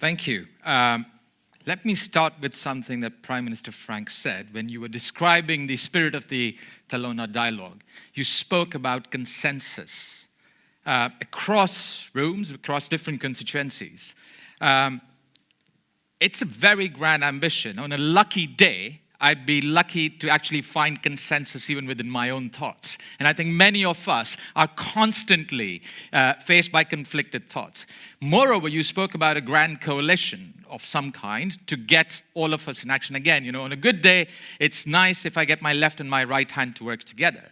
Thank you. Let me start with something that Prime Minister Frank said when you were describing the spirit of the Talanoa dialogue. You spoke about consensus across rooms, across different constituencies. It's a very grand ambition. On a lucky day, I'd be lucky to actually find consensus even within my own thoughts. And I think many of us are constantly faced by conflicted thoughts. Moreover, you spoke about a grand coalition of some kind to get all of us in action. Again, on a good day, it's nice if I get my left and my right hand to work together.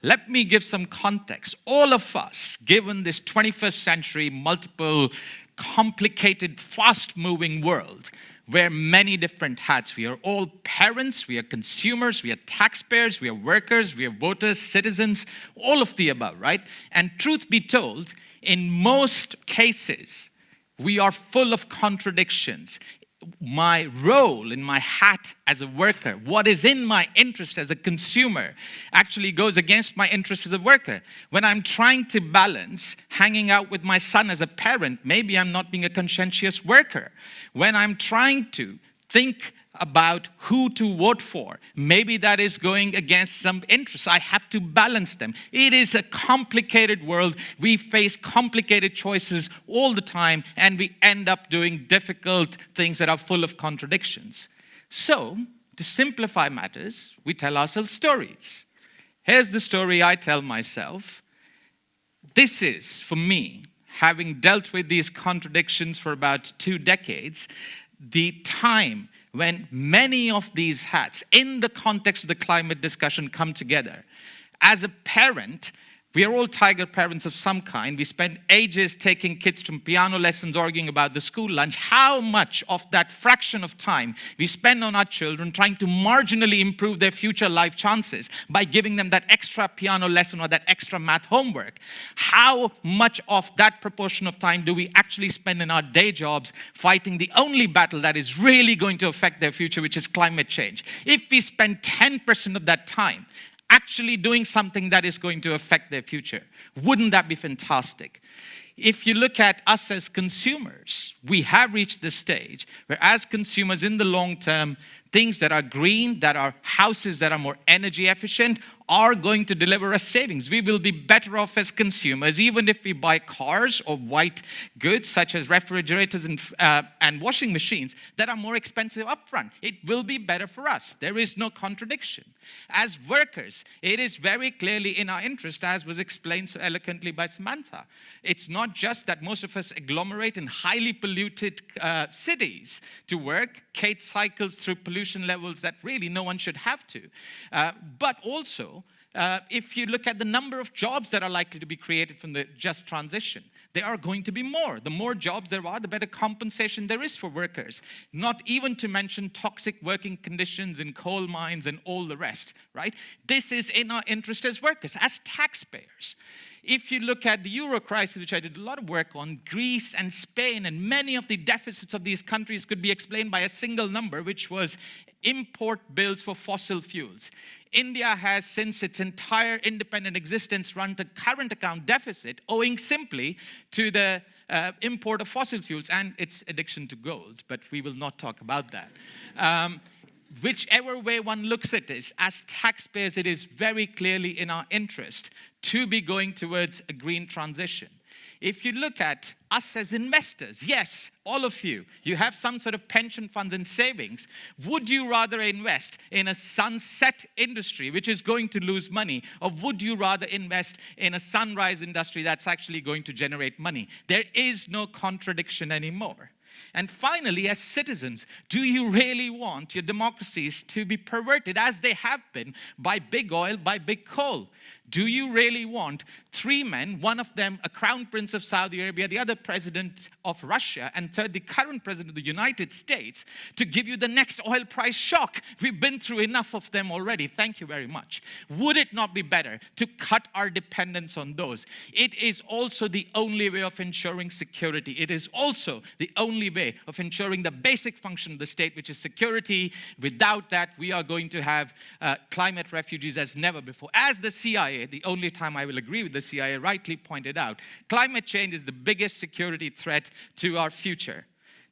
Let me give some context. All of us, given this 21st century, multiple, complicated, fast-moving world, wear many different hats. We are all parents, we are consumers, we are taxpayers, we are workers, we are voters, citizens, all of the above, right? And truth be told, in most cases, we are full of contradictions. My role in my hat as a worker, what is in my interest as a consumer, actually goes against my interest as a worker. When I'm trying to balance hanging out with my son as a parent, maybe I'm not being a conscientious worker. When I'm trying to think about who to vote for, maybe that is going against some interests. I have to balance them. It is a complicated world. We face complicated choices all the time, and we end up doing difficult things that are full of contradictions. So, to simplify matters, we tell ourselves stories. Here's the story I tell myself. This is, for me, having dealt with these contradictions for about 2 decades, the time when many of these hats, in the context of the climate discussion, come together. As a parent, we are all tiger parents of some kind. We spend ages taking kids to piano lessons, arguing about the school lunch. How much of that fraction of time we spend on our children trying to marginally improve their future life chances by giving them that extra piano lesson or that extra math homework? How much of that proportion of time do we actually spend in our day jobs fighting the only battle that is really going to affect their future, which is climate change? If we spend 10% of that time actually doing something that is going to affect their future, wouldn't that be fantastic? If you look at us as consumers, we have reached this stage where as consumers in the long term, things that are green, that are houses that are more energy efficient, are going to deliver us savings. We will be better off as consumers, even if we buy cars or white goods such as refrigerators and washing machines that are more expensive upfront. It will be better for us. There is no contradiction. As workers, it is very clearly in our interest, as was explained so eloquently by Samantha. It's not just that most of us agglomerate in highly polluted cities to work. Kate cycles through pollution levels that really no one should have to. But also, if you look at the number of jobs that are likely to be created from the just transition, there are going to be more. The more jobs there are, the better compensation there is for workers. Not even to mention toxic working conditions in coal mines and all the rest, right? This is in our interest as workers, as taxpayers. If you look at the Euro crisis, which I did a lot of work on, Greece and Spain and many of the deficits of these countries could be explained by a single number, which was import bills for fossil fuels. India has, since its entire independent existence, run a current account deficit owing simply to the import of fossil fuels and its addiction to gold. But we will not talk about that. Whichever way one looks at this, as taxpayers, it is very clearly in our interest to be going towards a green transition. If you look at us as investors, yes, all of you have some sort of pension funds and savings. Would you rather invest in a sunset industry, which is going to lose money, or would you rather invest in a sunrise industry that's actually going to generate money? There is no contradiction anymore. And finally, as citizens, do you really want your democracies to be perverted, as they have been, by big oil, by big coal? Do you really want 3 men, one of them a crown prince of Saudi Arabia, the other president of Russia, and third, the current president of the United States, to give you the next oil price shock? We've been through enough of them already. Thank you very much. Would it not be better to cut our dependence on those? It is also the only way of ensuring security. It is also the only way of ensuring the basic function of the state, which is security. Without that, we are going to have climate refugees as never before. As the CIA, the only time I will agree with the CIA, rightly pointed out, climate change is the biggest security threat to our future.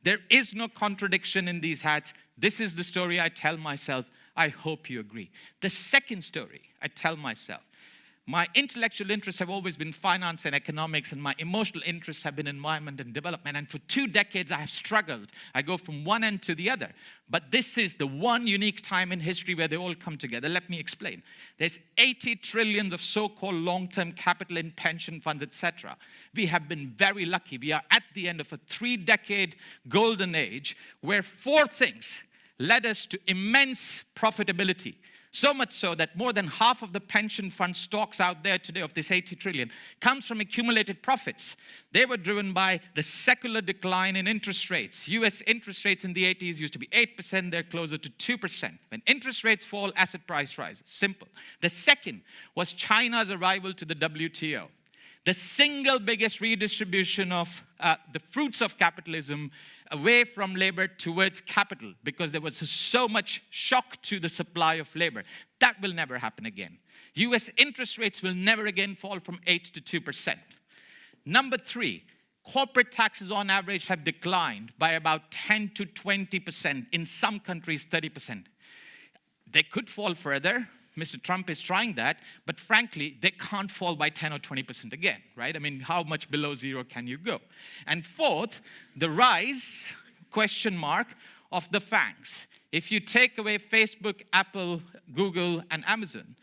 There is no contradiction in these hats. This is the story I tell myself. I hope you agree. The second story I tell myself, my intellectual interests have always been finance and economics, and my emotional interests have been environment and development. And for 2 decades, I have struggled. I go from one end to the other. But this is the one unique time in history where they all come together. Let me explain. There's 80 trillion of so-called long-term capital in pension funds, etc. We have been very lucky. We are at the end of a 3-decade golden age where 4 things led us to immense profitability. So much so that more than half of the pension fund stocks out there today of this 80 trillion comes from accumulated profits. They were driven by the secular decline in interest rates. US interest rates in the 80s used to be 8%, they're closer to 2%. When interest rates fall, asset price rises. Simple. The second was China's arrival to the WTO. The single biggest redistribution of the fruits of capitalism away from labor towards capital, because there was so much shock to the supply of labor. That will never happen again. US interest rates will never again fall from 8 to 2%. Number 3, corporate taxes on average have declined by about 10 to 20%, in some countries 30%. They could fall further. Mr. Trump is trying that, but frankly, they can't fall by 10 or 20% again, right? I mean, how much below zero can you go? And fourth, the rise, question mark, of the FANGs. If you take away Facebook, Apple, Google, and Amazon,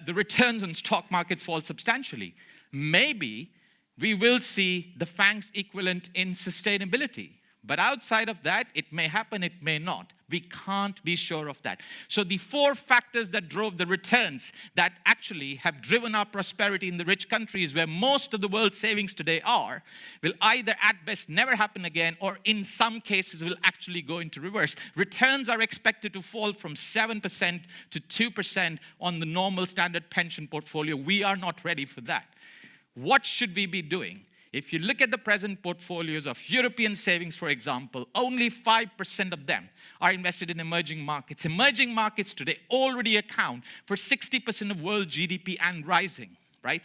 the returns on stock markets fall substantially. Maybe we will see the FANGs equivalent in sustainability. But outside of that, it may happen, it may not. We can't be sure of that. So the 4 factors that drove the returns that actually have driven our prosperity in the rich countries where most of the world's savings today are, will either at best never happen again, or in some cases will actually go into reverse. Returns are expected to fall from 7% to 2% on the normal standard pension portfolio. We are not ready for that. What should we be doing? If you look at the present portfolios of European savings, for example, only 5% of them are invested in emerging markets. Emerging markets today already account for 60% of world GDP and rising, right?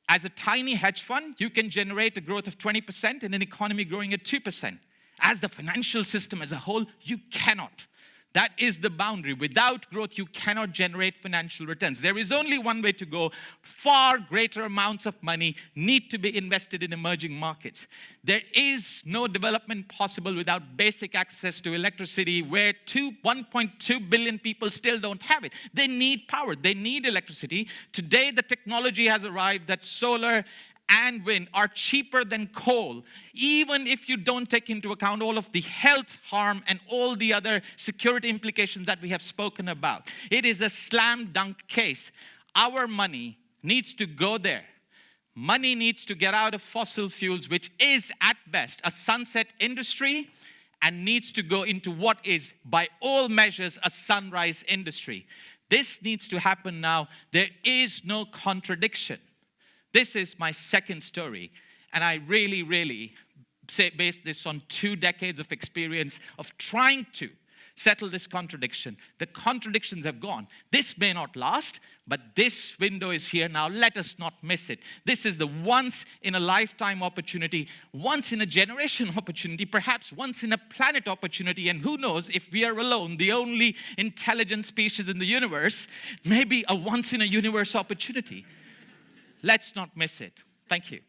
As a tiny hedge fund, you can generate a growth of 20% in an economy growing at 2%. As the financial system as a whole, you cannot. That is the boundary. Without growth, you cannot generate financial returns. There is only one way to go. Far greater amounts of money need to be invested in emerging markets. There is no development possible without basic access to electricity, where 1.2 billion people still don't have it. They need power. They need electricity. Today, the technology has arrived that solar and wind are cheaper than coal, even if you don't take into account all of the health harm and all the other security implications that we have spoken about. It is a slam dunk case. Our money needs to go there. Money needs to get out of fossil fuels, which is at best a sunset industry, and needs to go into what is, by all measures, a sunrise industry. This needs to happen now. There is no contradiction. This is my second story, and I really base this on 2 decades of experience of trying to settle this contradiction. The contradictions have gone. This may not last, but this window is here now. Let us not miss it. This is the once-in-a-lifetime opportunity, once-in-a-generation opportunity, perhaps once-in-a-planet opportunity, and who knows, if we are alone, the only intelligent species in the universe, maybe a once-in-a-universe opportunity. Let's not miss it. Thank you.